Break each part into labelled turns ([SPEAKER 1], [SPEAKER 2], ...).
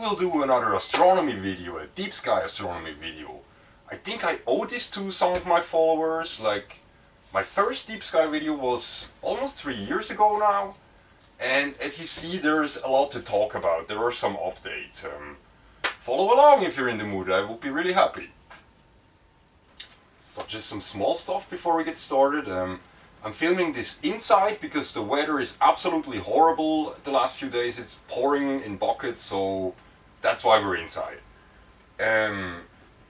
[SPEAKER 1] will do another astronomy video, a deep sky astronomy video. I think I owe this to some of my followers. Like, my first deep sky video was almost 3 years ago now. And as you see, there's a lot to talk about. There are some updates. Follow along if you're in the mood, I would be really happy. So just some small stuff before we get started. I'm filming this inside because the weather is absolutely horrible the last few days. It's pouring in buckets, so that's why we're inside.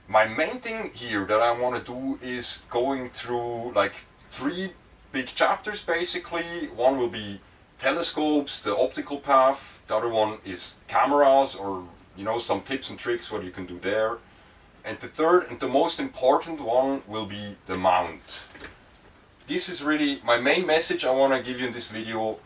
[SPEAKER 1] My main thing here that I want to do is going through like 3 big chapters basically. One will be telescopes, the optical path. The other one is cameras, or some tips and tricks what you can do there. And the third and the most important one will be the mount. This is really my main message I want to give you in this video.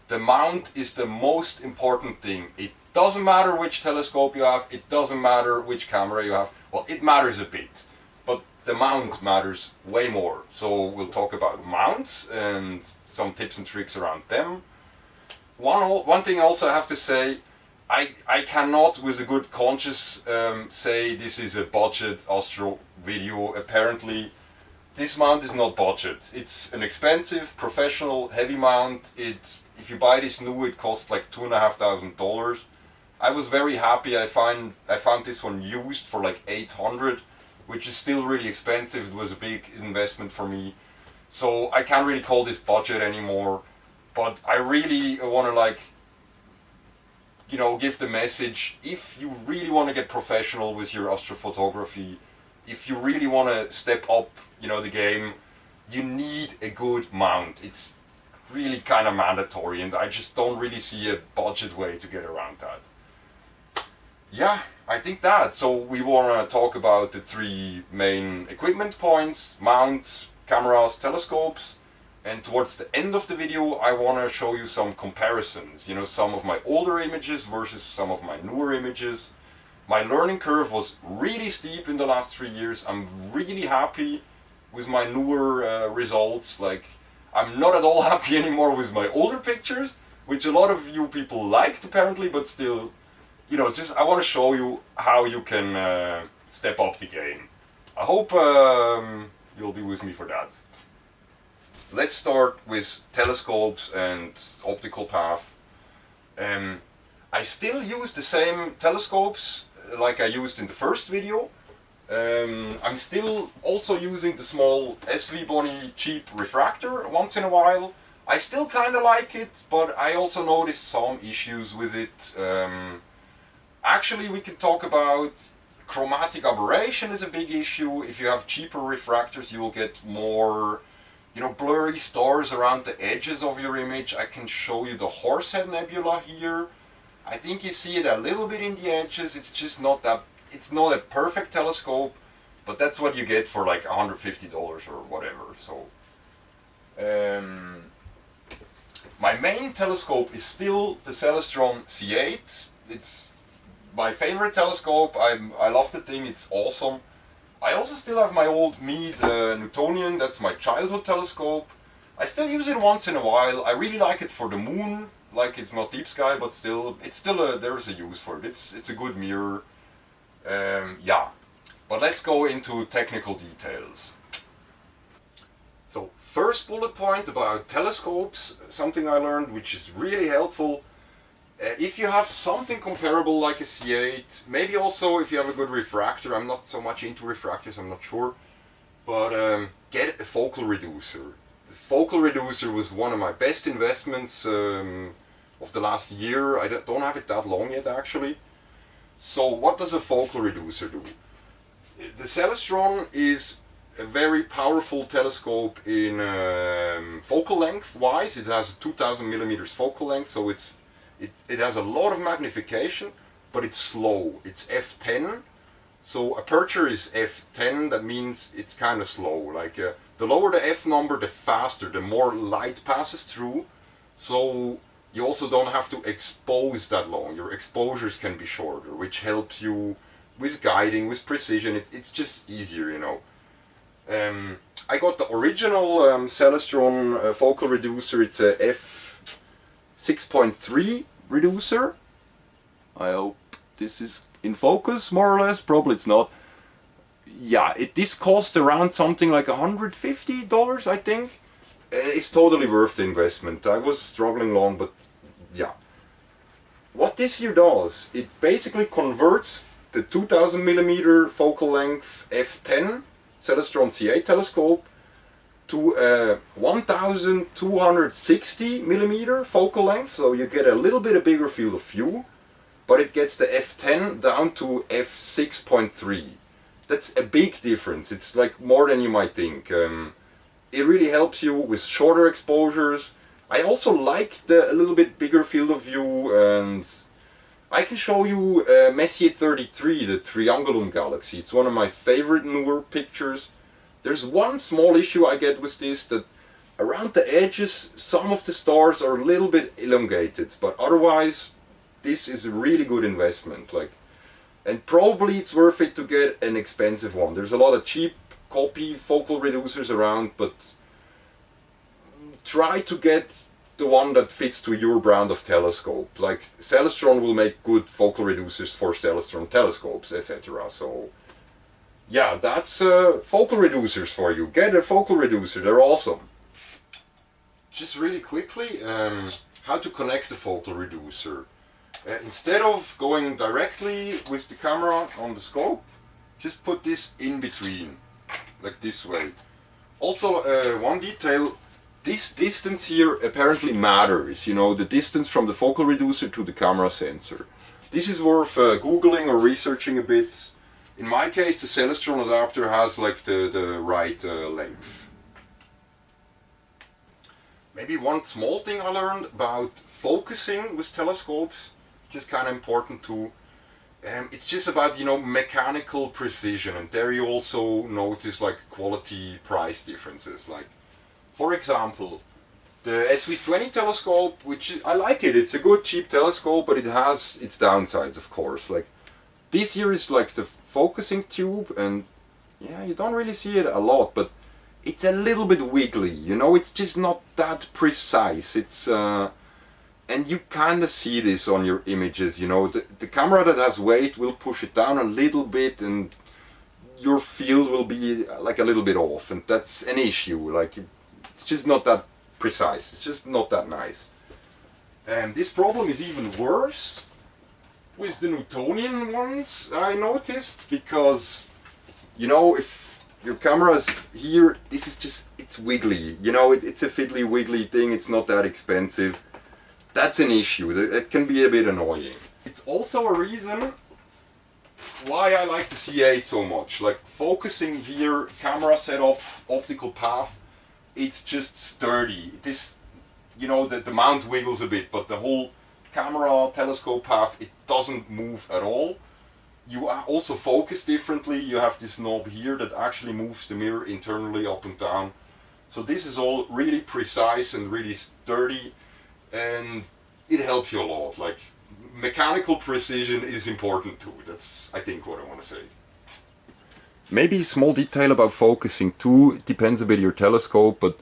[SPEAKER 1] The mount is the most important thing. It doesn't matter which telescope you have, it doesn't matter which camera you have. Well, it matters a bit, but the mount matters way more. So we'll talk about mounts and some tips and tricks around them. One thing also I have to say, I cannot with a good conscience say this is a budget astro video. Apparently this mount is not budget. It's an expensive, professional, heavy mount. If you buy this new, it costs like $2,500. I was very happy. I found this one used for like $800, which is still really expensive. It was a big investment for me. So I can't really call this budget anymore. But I really want to give the message, if you really want to get professional with your astrophotography, if you really want to step up, the game, you need a good mount. It's really kind of mandatory, and I just don't really see a budget way to get around that. Yeah, I think that. So we want to talk about the 3 main equipment points: mounts, cameras, telescopes. And towards the end of the video, I want to show you some comparisons. Some of my older images versus some of my newer images. My learning curve was really steep in the last 3 years. I'm really happy with my newer results. Like, I'm not at all happy anymore with my older pictures, which a lot of you people liked apparently, but still, I want to show you how you can step up the game. I hope you'll be with me for that. Let's start with telescopes and optical path. I still use the same telescopes like I used in the first video. I'm still also using the small svbony cheap refractor once in a while. I still kind of like it, but I also noticed some issues with it. Actually, we can talk about chromatic aberration is a big issue. If you have cheaper refractors, you will get more blurry stars around the edges of your image. I can show you the Horsehead Nebula here. I think you see it a little bit in the edges. It's just not that, it's not a perfect telescope, but that's what you get for like $150 or whatever. So my main telescope is still the Celestron C8. It's my favorite telescope. I love the thing, it's awesome. I also still have my old Meade Newtonian. That's my childhood telescope. I still use it once in a while. I really like it for the moon. Like, it's not deep sky, but there's a use for it. It's a good mirror. Yeah, but let's go into technical details. So first bullet point about telescopes, something I learned which is really helpful. If you have something comparable like a C8, maybe also if you have a good refractor. I'm not so much into refractors, I'm not sure, but get a focal reducer. The focal reducer was one of my best investments of the last year. I don't have it that long yet actually. So what does a focal reducer do? The Celestron is a very powerful telescope in focal length wise. It has a 2000 millimeters focal length, so it has a lot of magnification, but it's slow. It's f10, so aperture is f10. That means it's kind of slow. Like the lower the f number, the faster, the more light passes through. So you also don't have to expose that long. Your exposures can be shorter, which helps you with guiding, with precision. It's just easier, I got the original Celestron focal reducer. It's a f6.3 reducer. I hope this is in focus more or less, probably it's not. Yeah, this cost around something like $150, I think. It's totally worth the investment. I was struggling long, but yeah. What this here does, it basically converts the 2000mm focal length f10 Celestron C8 telescope to a 1260mm focal length, so you get a little bit a bigger field of view, but it gets the f10 down to f6.3. That's a big difference. It's like more than you might think. It really helps you with shorter exposures. I also like a little bit bigger field of view, and I can show you Messier 33, the Triangulum galaxy. It's one of my favorite newer pictures. There's one small issue I get with this, that around the edges some of the stars are a little bit elongated, but otherwise this is a really good investment. And probably it's worth it to get an expensive one. There's a lot of cheap copy focal reducers around, but try to get the one that fits to your brand of telescope. Like Celestron will make good focal reducers for Celestron telescopes, etc. So yeah, that's focal reducers for you. Get a focal reducer, they're awesome. Just really quickly, how to connect the focal reducer. Instead of going directly with the camera on the scope, just put this in between, like this way. Also, one detail, this distance here apparently matters, you know, the distance from the focal reducer to the camera sensor. This is worth googling or researching a bit. In my case, the Celestron adapter has like the right length. Maybe one small thing I learned about focusing with telescopes, just kind of important too. It's just about, you know, mechanical precision, and there you also notice like quality price differences. Like, for example, the SV20 telescope, which I like it, it's a good cheap telescope, but it has its downsides, of course. Like, this here is like the focusing tube, and yeah, you don't really see it a lot, but it's a little bit wiggly, you know, it's just not that precise. It's and you kind of see this on your images, you know, the camera that has weight will push it down a little bit, and your field will be like a little bit off, and that's an issue. Like, it's just not that precise, it's just not that nice. And this problem is even worse with the Newtonian ones, I noticed, because, you know, if your camera is here, this is just, it's wiggly, you know, it's a fiddly wiggly thing, it's not that expensive. That's an issue, it can be a bit annoying. It's also a reason why I like the C8 so much. Like, focusing here, camera setup, optical path, it's just sturdy. This, you know, the mount wiggles a bit, but the whole camera telescope path, it doesn't move at all. You also focus differently. You have this knob here that actually moves the mirror internally up and down. So this is all really precise and really sturdy, and it helps you a lot. Like, mechanical precision is important too. That's, I think, what I want to say. Maybe a small detail about focusing too. It depends a bit on your telescope, but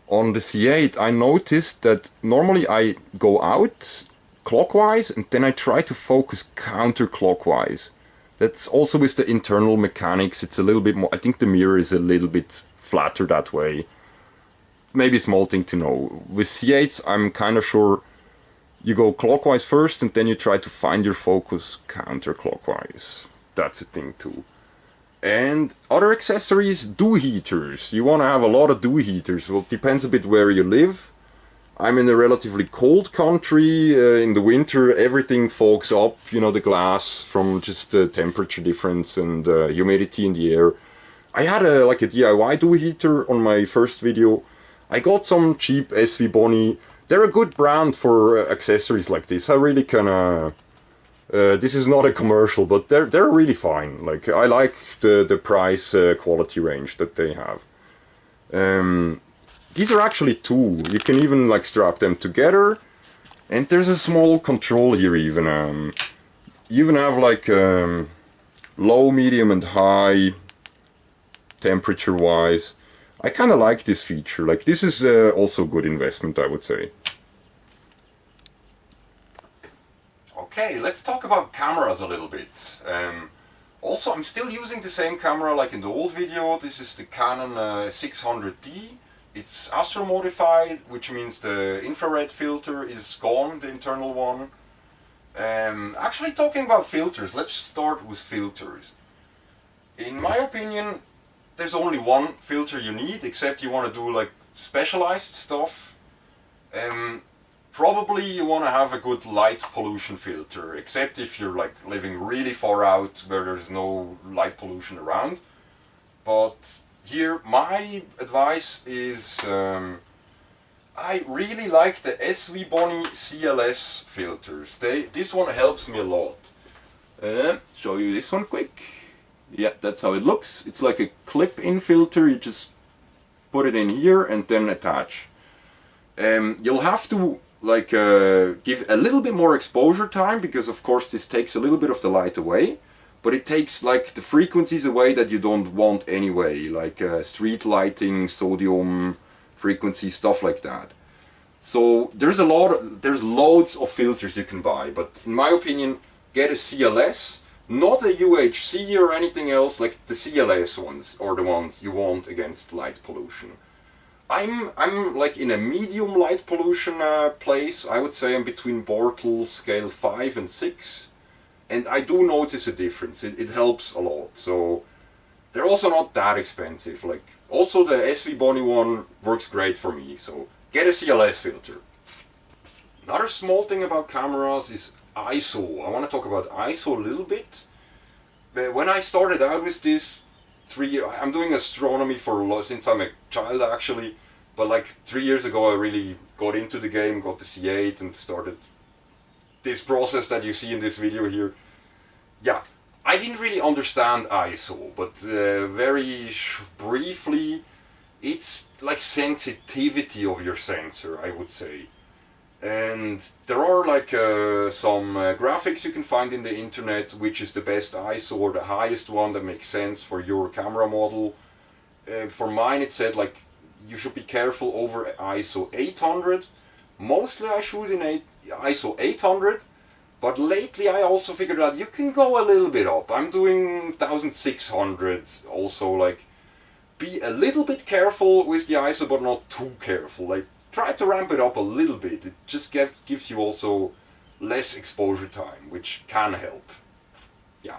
[SPEAKER 1] on the C8 I noticed that normally I go out clockwise and then I try to focus counterclockwise. That's also with the internal mechanics. It's a little bit more, I think the mirror is a little bit flatter that way. Maybe a small thing to know. With C8s I'm kind of sure you go clockwise first and then you try to find your focus counterclockwise. That's a thing too. And other accessories, dew heaters. You want to have a lot of dew heaters. Well, it depends a bit where you live. I'm in a relatively cold country. In the winter everything fogs up, you know, the glass, from just the temperature difference and humidity in the air. I had like a DIY dew heater on my first video. I got some cheap svbony. They're a good brand for accessories like this. I really kinda... this is not a commercial, but they're really fine. Like, I like the price quality range that they have. These are actually two. You can even like strap them together, and there's a small control here even. You even have like low, medium and high temperature wise. I kind of like this feature. Like, this is also a good investment, I would say. Okay, let's talk about cameras a little bit. Also, I'm still using the same camera like in the old video. This is the Canon 600D. It's astro modified, which means the infrared filter is gone, the internal one. Actually, talking about filters, let's start with filters. In my opinion, there's only one filter you need, except you want to do like specialized stuff. Probably you want to have a good light pollution filter, except if you're like living really far out where there's no light pollution around. But here my advice is I really like the svbony CLS filters. This one helps me a lot. Show you this one quick. Yeah, that's how it looks. It's like a clip-in filter. You just put it in here and then attach. You'll have to like give a little bit more exposure time, because of course this takes a little bit of the light away, but it takes like the frequencies away that you don't want anyway, like street lighting, sodium frequency, stuff like that. So there's loads of filters you can buy, but in my opinion, get a CLS, not a UHC or anything else, like the CLS ones, or the ones you want against light pollution. I'm like in a medium light pollution place. I would say I'm between Bortle scale 5 and 6, and I do notice a difference. It helps a lot. So they're also not that expensive. Like also the svbony one works great for me. So get a CLS filter. Another small thing about cameras is ISO. I want to talk about ISO a little bit. When I started out with this, I'm doing astronomy since I'm a child actually, but like 3 years ago I really got into the game, got the C8 and started this process that you see in this video here. Yeah, I didn't really understand ISO, but very briefly, it's like sensitivity of your sensor, I would say. And there are like some graphics you can find in the internet, which is the best ISO or the highest one that makes sense for your camera model. For mine it said like you should be careful over ISO 800. Mostly I shoot in ISO 800, but lately I also figured out you can go a little bit up. I'm doing 1600 also, like be a little bit careful with the ISO but not too careful. Like try to ramp it up a little bit. It just gives you also less exposure time, which can help. Yeah.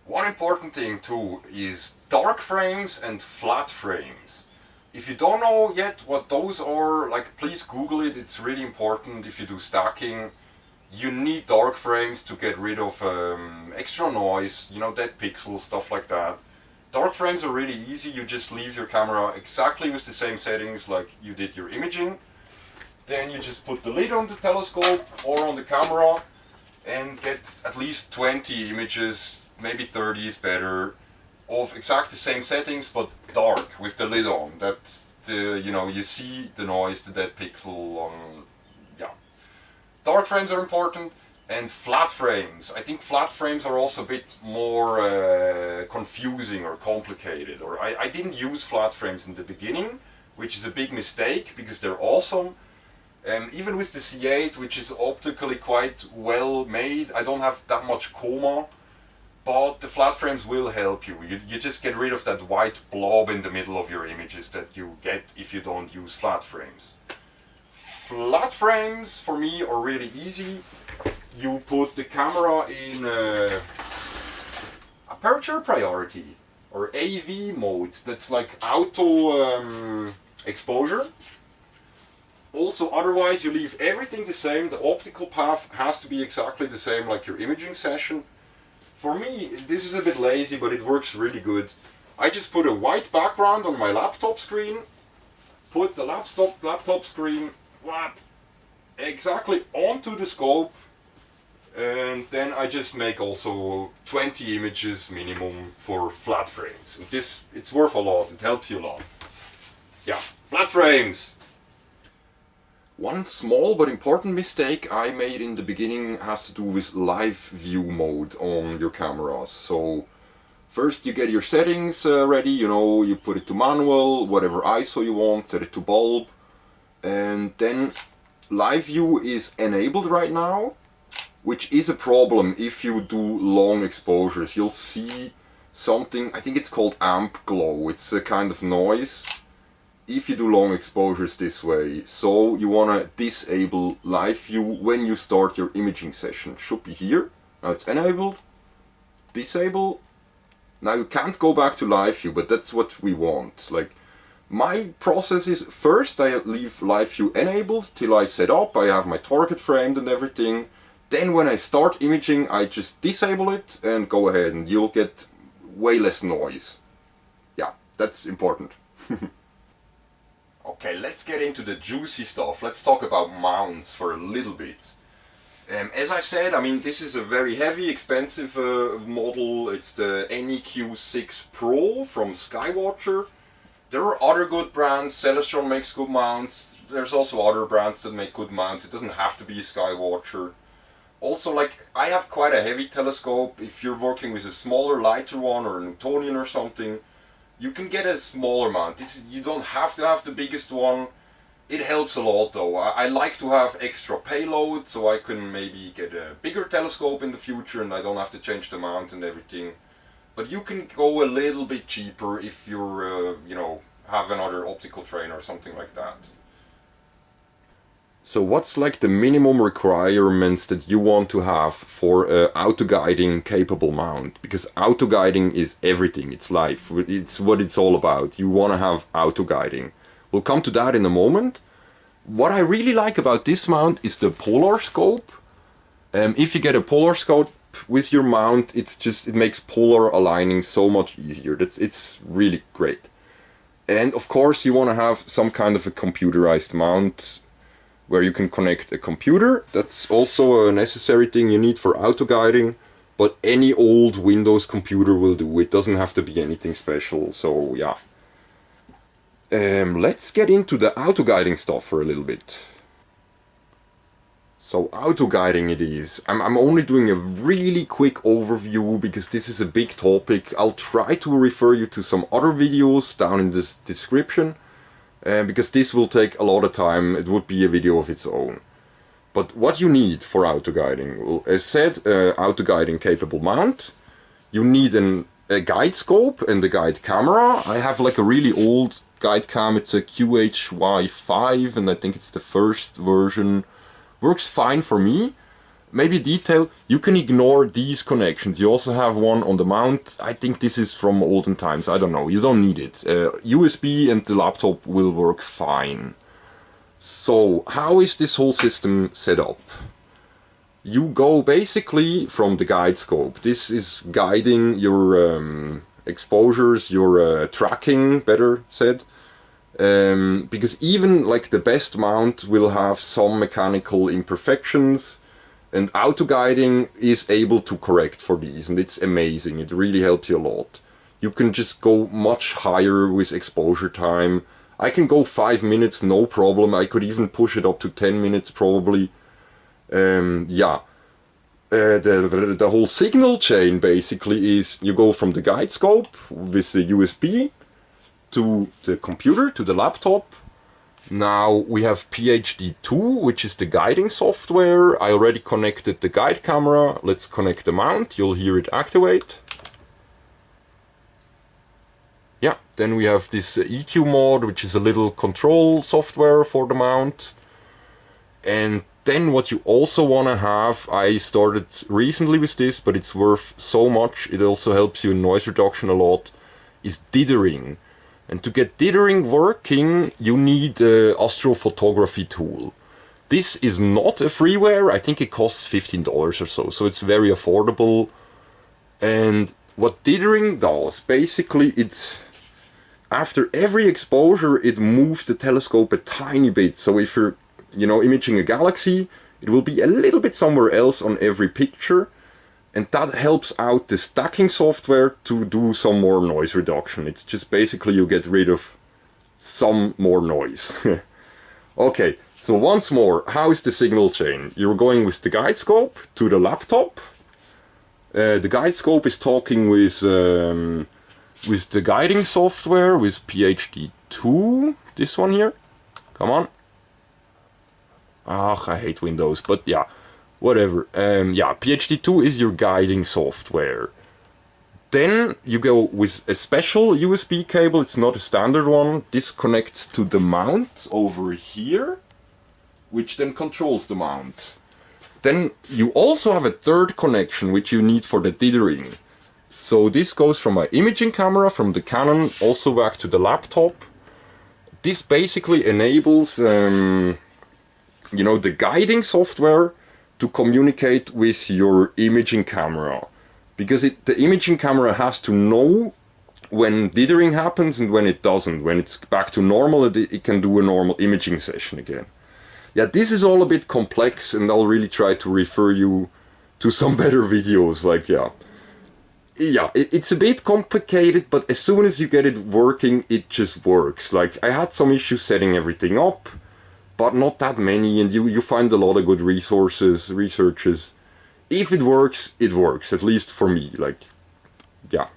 [SPEAKER 1] One important thing too is dark frames and flat frames. If you don't know yet what those are, like please Google it. It's really important. If you do stacking, you need dark frames to get rid of extra noise, you know, dead pixels, stuff like that. Dark frames are really easy. You just leave your camera exactly with the same settings like you did your imaging. Then you just put the lid on the telescope or on the camera and get at least 20 images, maybe 30 is better, of exact the same settings but dark with the lid on. That you see the noise, the dead pixel. Yeah, dark frames are important. And flat frames. I think flat frames are also a bit more confusing or complicated. Or I didn't use flat frames in the beginning, which is a big mistake because they're awesome. Even with the C8, which is optically quite well made, I don't have that much coma, but the flat frames will help you. You just get rid of that white blob in the middle of your images that you get if you don't use flat frames. Flat frames for me are really easy. You put the camera in aperture priority or AV mode. That's like auto exposure. Also, otherwise you leave everything the same. The optical path has to be exactly the same like your imaging session. For me, this is a bit lazy, but it works really good. I just put a white background on my laptop screen, put the laptop screen exactly onto the scope, and then I just make also 20 images minimum for flat frames. And it's worth a lot, it helps you a lot. Yeah, flat frames! One small but important mistake I made in the beginning has to do with live view mode on your cameras. So first you get your settings ready, you put it to manual, whatever ISO you want, set it to bulb, and then live view is enabled right now, which is a problem if you do long exposures. You'll see something, I think it's called amp glow. It's a kind of noise if you do long exposures this way. So you want to disable live view when you start your imaging session. Should be here. Now it's enabled. Disable. Now you can't go back to live view, but that's what we want. Like, my process is, first I leave live view enabled till I set up, I have my target framed and everything. Then when I start imaging, I just disable it and go ahead, and you'll get way less noise. Yeah, that's important. Okay, let's get into the juicy stuff. Let's talk about mounts for a little bit. As I said, I mean, this is a very heavy, expensive model. It's the NEQ6 Pro from Skywatcher. There are other good brands. Celestron makes good mounts. There's also other brands that make good mounts. It doesn't have to be a Skywatcher. Also, like, I have quite a heavy telescope. If you're working with a smaller, lighter one or a Newtonian or something, you can get a smaller mount. You don't have to have the biggest one. It helps a lot though. I like to have extra payload, so I can maybe get a bigger telescope in the future and I don't have to change the mount and everything. But you can go a little bit cheaper if you're, you know, have another optical trainer or something like that. So what's like the minimum requirements that you want to have for an autoguiding capable mount? Because autoguiding is everything, it's life, it's what it's all about. You want to have autoguiding. We'll come to that in a moment. What I really like about this mount is the polar scope. If you get a polar scope with your mount, it makes polar aligning so much easier. It's really great. And of course you want to have some kind of a computerized mount where you can connect a computer. That's also a necessary thing you need for autoguiding, but any old Windows computer will do. It doesn't have to be anything special, so yeah. Let's get into the autoguiding stuff for a little bit. So autoguiding it is. I'm only doing a really quick overview because this is a big topic. I'll try to refer you to some other videos down in the description. Because this will take a lot of time. It would be a video of its own. But what you need for autoguiding, well, as said, autoguiding capable mount. You need a guide scope and a guide camera. I have like a really old guide cam. It's a QHY5 and I think it's the first version. Works fine for me. Maybe detail, you can ignore these connections. You also have one on the mount. I think this is from olden times. I don't know. You don't need it. USB and the laptop will work fine. So, how is this whole system set up? You go basically from the guide scope. This is guiding your exposures, your tracking, better said. Because even like the best mount will have some mechanical imperfections. And autoguiding is able to correct for these, and it's amazing. It really helps you a lot. You can just go much higher with exposure time. I can go 5 minutes, no problem. I could even push it up to 10 minutes probably. Yeah. The whole signal chain basically is you go from the guide scope with the USB to the computer, to the laptop. Now we have PhD2, which is the guiding software. I already connected the guide camera. Let's connect the mount. You'll hear it activate. Yeah, then we have this EQ mod, which is a little control software for the mount. And then what you also want to have, I started recently with this, but it's worth so much. It also helps you in noise reduction a lot, is dithering. And to get dithering working, you need an astrophotography tool. This is not a freeware. I think it costs $15 or so, so it's very affordable. And what dithering does, basically after every exposure, it moves the telescope a tiny bit. So if you're, imaging a galaxy, it will be a little bit somewhere else on every picture. And that helps out the stacking software to do some more noise reduction. It's just basically you get rid of some more noise. Okay, so once more, how is the signal chain? You're going with the guide scope to the laptop. The guide scope is talking with the guiding software, with PhD2, this one here. Come on. I hate Windows, but yeah, whatever. Yeah, PhD2 is your guiding software. Then you go with a special USB cable, it's not a standard one. This connects to the mount over here, which then controls the mount. Then you also have a third connection, which you need for the dithering. So this goes from my imaging camera, from the Canon, also back to the laptop. This basically enables, you know, the guiding software to communicate with your imaging camera. Because the imaging camera has to know when dithering happens and when it doesn't. When it's back to normal, it can do a normal imaging session again. Yeah, this is all a bit complex, and I'll really try to refer you to some better videos. Like, yeah, it's a bit complicated, but as soon as you get it working, it just works. Like, I had some issues setting everything up, but not that many, and you find a lot of good researches. If it works, at least for me, like, yeah.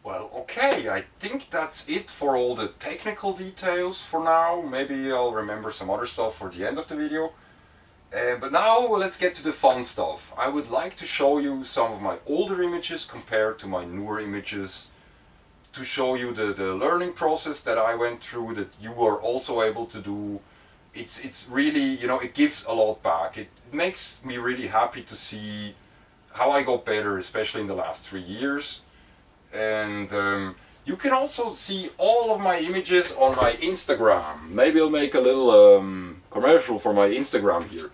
[SPEAKER 1] Well, okay, I think that's it for all the technical details for now. Maybe I'll remember some other stuff for the end of the video. But now let's get to the fun stuff. I would like to show you some of my older images compared to my newer images, to show you the learning process that I went through, that you are also able to do. It's really, you know, it gives a lot back. It makes me really happy to see how I got better, especially in the last 3 years. And you can also see all of my images on my Instagram. Maybe I'll make a little commercial for my Instagram here.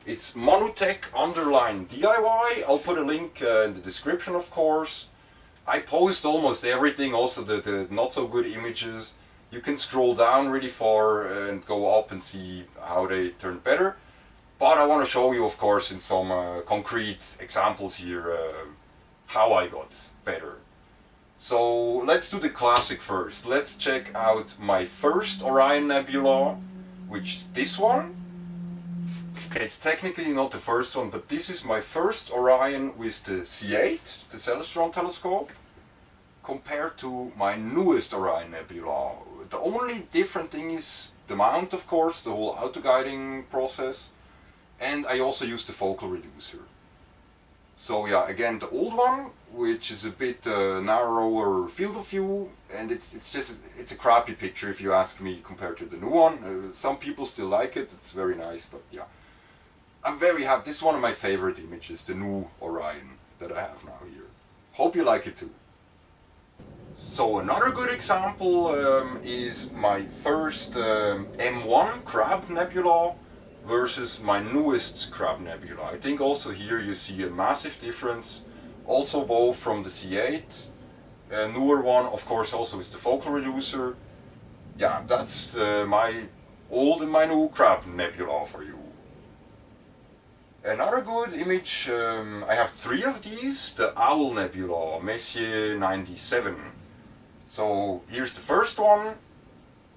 [SPEAKER 1] It's manutech_DIY. I'll put a link in the description, of course. I post almost everything, also the not so good images. You can scroll down really far and go up and see how they turn better. But I want to show you, of course, in some concrete examples here, how I got better. So let's do the classic first. Let's check out my first Orion Nebula, which is this one. Okay, it's technically not the first one, but this is my first Orion with the C8, the celestron telescope, compared to my newest Orion Nebula. The only different thing is the mount, of course, the whole autoguiding process, and I also use the focal reducer. So yeah, again, the old one, which is a bit narrower field of view, and it's a crappy picture if you ask me compared to the new one. Some people still like it, it's very nice, but yeah. I'm very happy. This is one of my favorite images, the new Orion that I have now here. Hope you like it too. So another good example is my first M1 Crab Nebula versus my newest Crab Nebula. I think also here you see a massive difference. Also both from the C8. Newer one, of course, also is the focal reducer. Yeah, that's my old and my new Crab Nebula for you. Another good image, I have 3 of these, the Owl Nebula, Messier 97. So here's the first one,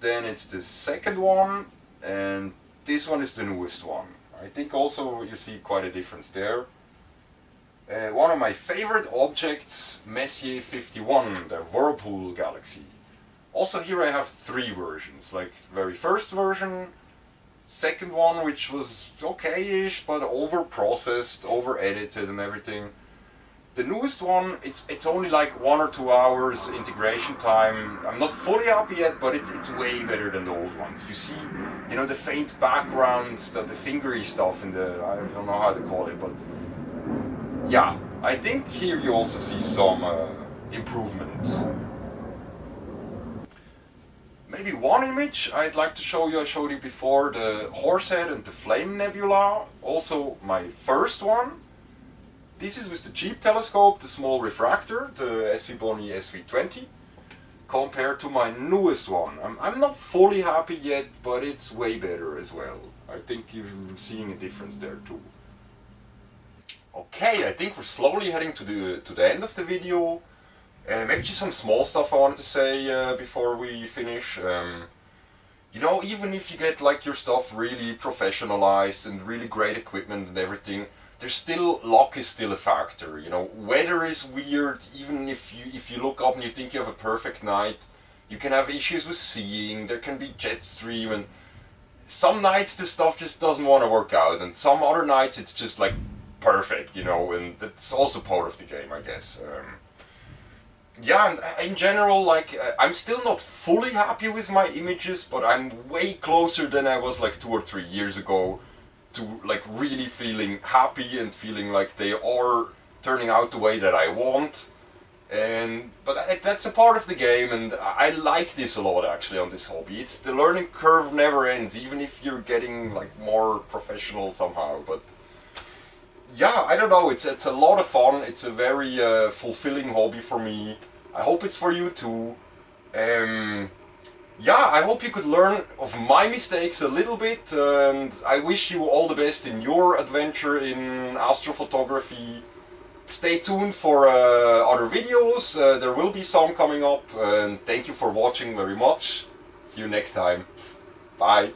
[SPEAKER 1] then it's the second one, and this one is the newest one. I think also you see quite a difference there. One of my favorite objects, Messier 51, the Whirlpool Galaxy. Also here I have 3 versions, like very first version, second one which was okay-ish, but over-processed, over-edited and everything. The newest one, it's only like 1 or 2 hours integration time. I'm not fully happy yet, but it's way better than the old ones. You see, you know, the faint backgrounds, the fingery stuff in the, I don't know how to call it, but yeah, I think here you also see some improvement. Maybe one image I'd like to show you, I showed you before, the Horsehead and the Flame Nebula, also my first one. This is with the cheap telescope, the small refractor, the svbony SV20, compared to my newest one. I'm not fully happy yet, but it's way better as well. I think you're seeing a difference there too. Okay, I think we're slowly heading to the end of the video. Maybe just some small stuff I wanted to say before we finish. You know, even if you get like your stuff really professionalized and really great equipment and everything, there's still, luck is still a factor. You know, weather is weird. Even if you look up and you think you have a perfect night, you can have issues with seeing. There can be jet stream, and some nights the stuff just doesn't want to work out, and some other nights it's just like perfect, you know, and that's also part of the game, I guess. Yeah, and in general, like, I'm still not fully happy with my images, but I'm way closer than I was like 2 or 3 years ago to like really feeling happy and feeling like they are turning out the way that I want. But that's a part of the game, and I like this a lot actually on this hobby. It's the learning curve never ends, even if you're getting like more professional somehow. But yeah, I don't know. It's a lot of fun. It's a very fulfilling hobby for me. I hope it's for you too. Yeah, I hope you could learn of my mistakes a little bit, and I wish you all the best in your adventure in astrophotography. Stay tuned for other videos, there will be some coming up, and thank you for watching very much. See you next time. Bye.